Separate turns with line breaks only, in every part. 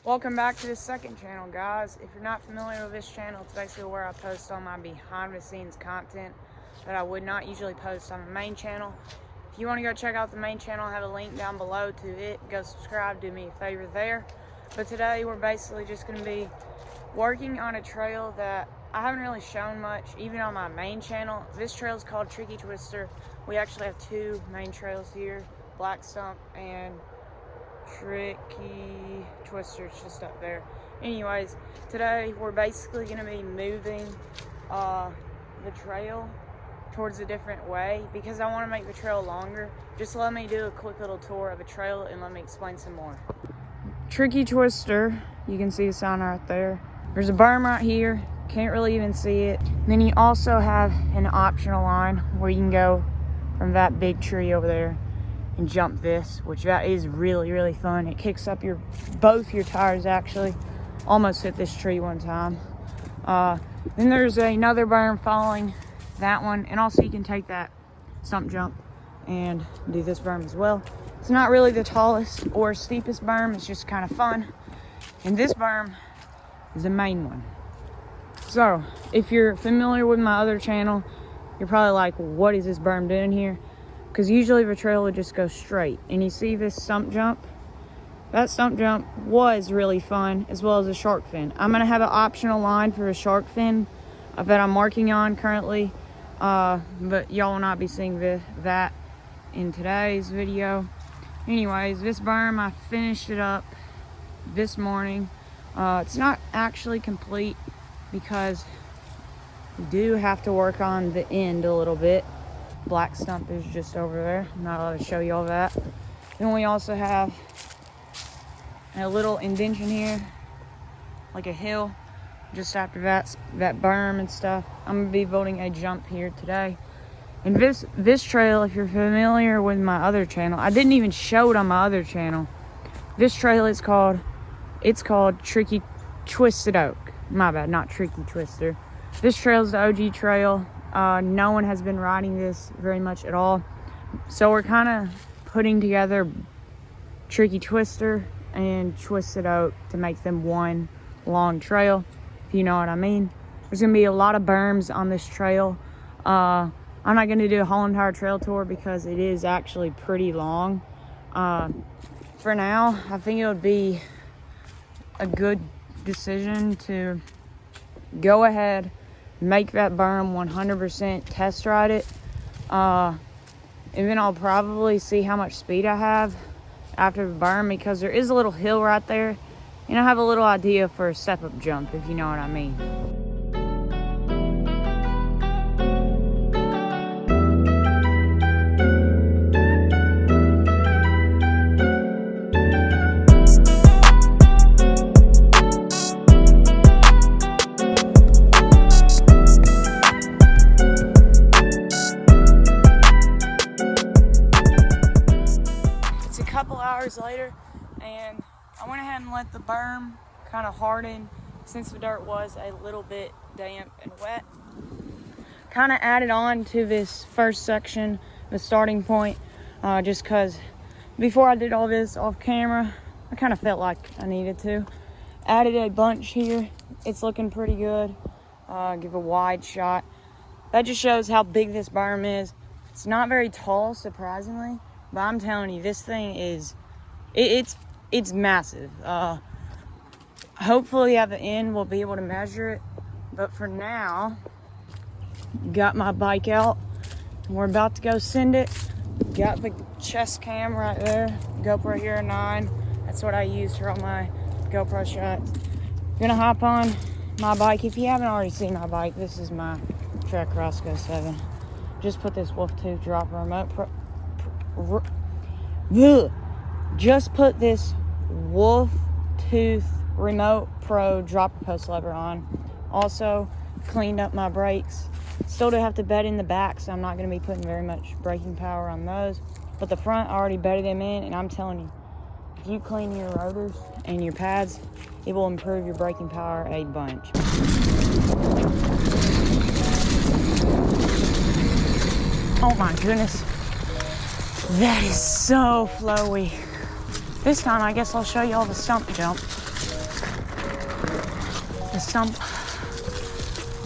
Welcome back to the second channel, guys. If you're not familiar with this channel, it's basically where I post all my behind the scenes content that I would not usually post on the main channel. If you want to go check out the main channel, I have a link down below to it. Go subscribe, do me a favor there. But today we're basically just going to be working on a trail that I haven't really shown much, even on my main channel. This trail is called Tricky Twister. We actually have two main trails here, Black Stump and Tricky Twister. It's just up there. Anyways, today we're basically going to be moving the trail towards a different way because I want to make the trail longer. Just let me do a quick little tour of the trail and let me explain some more. Tricky Twister, you can see the sign right there. There's a berm right here, can't really even see it. And then you also have an optional line where you can go from that big tree over there and jump this, which that is really fun. It kicks up both your tires actually. Almost hit this tree one time. Then there's another berm following that one, and also you can take that stump jump and do this berm as well. It's not really the tallest or steepest berm, it's just kind of fun. And this berm is the main one. So if you're familiar with my other channel, you're probably like, what is this berm doing here? Because usually the trail would just go straight. And you see this stump jump? That stump jump was really fun, as well as a shark fin. I'm going to have an optional line for a shark fin that I'm working on currently. But y'all will not be seeing that in today's video. Anyways, this berm, I finished it up this morning. It's not actually complete because we do have to work on the end a little bit. Black Stump is just over there. I'm not allowed to show you all that. Then we also have a little indention here, like a hill, just after that berm and stuff. I'm gonna be building a jump here today. And this trail, if you're familiar with my other channel, I didn't even show it on my other channel. This trail is called Tricky Twisted Oak. My bad, not Tricky Twister. This trail is the OG trail. No one has been riding this very much at all. So we're kind of putting together Tricky Twister and Twisted Oak to make them one long trail, if you know what I mean. There's going to be a lot of berms on this trail. I'm not going to do a whole entire trail tour because it is actually pretty long. For now, I think it would be a good decision to go ahead, make that berm 100%, test ride it, and then I'll probably see how much speed I have after the berm, because there is a little hill right there, and I have a little idea for a step-up jump, if you know what I mean. Hours later, and I went ahead and let the berm kind of harden since the dirt was a little bit damp and wet. Kind of added on to this first section, the starting point, just because before I did all this off camera, I kind of felt like I needed to. Added a bunch here. It's looking pretty good. Give a wide shot. That just shows how big this berm is. It's not very tall, surprisingly, but I'm telling you, this thing is it's massive. Hopefully at the end we'll be able to measure it, but for now, got my bike out and we're about to go send it. Got the chest cam right there, GoPro Hero 9. That's what I use for all my GoPro shots. Gonna hop on my bike. If you haven't already seen my bike, this is my Trek Roscoe 7. Just put this Wolf 2 dropper remote Just put this Wolf Tooth Remote Pro dropper post lever on. Also cleaned up my brakes. Still do have to bed in the back, so I'm not going to be putting very much braking power on those. But the front, I already bedded them in, and I'm telling you, if you clean your rotors and your pads, it will improve your braking power a bunch. Oh my goodness. That is so flowy. This time, I guess I'll show you all the stump jump. the stump.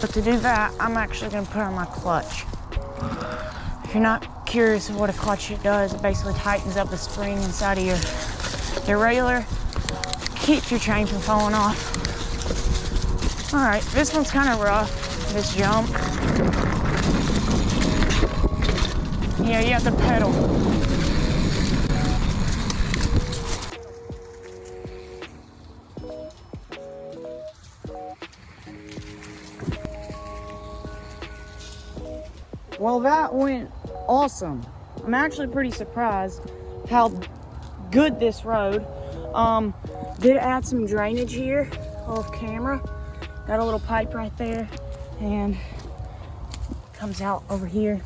But to do that, I'm actually gonna put on my clutch. If you're not curious of what a clutch does, it basically tightens up the spring inside of your derailleur, keeps your chain from falling off. All right, this one's kind of rough, this jump. Yeah, you have to pedal. Well, that went awesome. I'm actually pretty surprised how good this rode. Did add some drainage here off camera. Got a little pipe right there and comes out over here.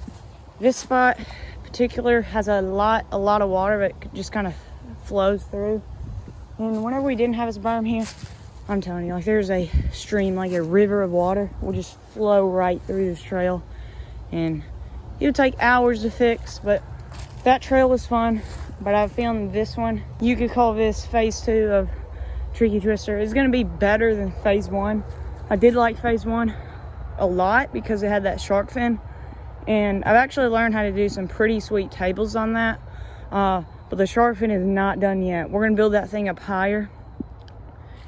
This spot in particular has a lot of water that just kind of flows through. And whenever we didn't have this berm here, I'm telling you, like there's a stream, like a river of water will just flow right through this trail. And it would take hours to fix, but that trail was fun. But I found this one, you could call this phase 2 of Tricky Twister. It's gonna be better than phase 1. I did like phase 1 a lot because it had that shark fin. And I've actually learned how to do some pretty sweet tables on that. But the shark fin is not done yet. We're gonna build that thing up higher.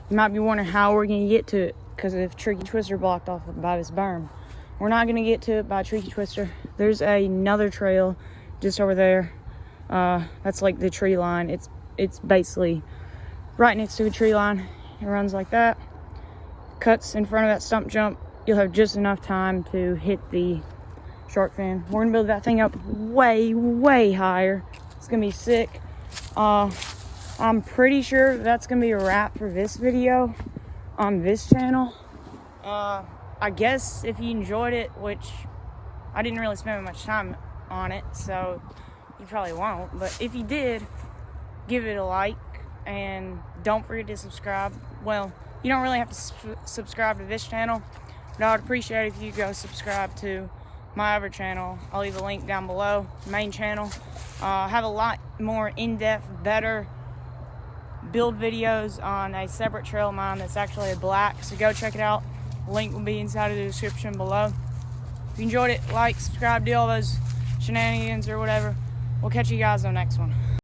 You might be wondering how we're gonna get to it because of Tricky Twister blocked off by this berm. We're not gonna get to it by Tricky Twister. There's another trail just over there. That's like the tree line. It's basically right next to a tree line. It runs like that. Cuts in front of that stump jump. You'll have just enough time to hit the shark fin. We're gonna build that thing up way higher. It's gonna be sick. I'm pretty sure that's gonna be a wrap for this video on this channel. I guess if you enjoyed it, which I didn't really spend much time on it, so you probably won't, but if you did, give it a like and don't forget to subscribe. Well, you don't really have to subscribe to this channel, but I would appreciate it if you go subscribe to my other channel. I'll leave a link down below, main channel. I have a lot more in-depth, better build videos on a separate trail of mine that's actually a black, so go check it out. Link will be inside of the description below. If you enjoyed it, like, subscribe, do all those shenanigans or whatever. We'll catch you guys on the next one.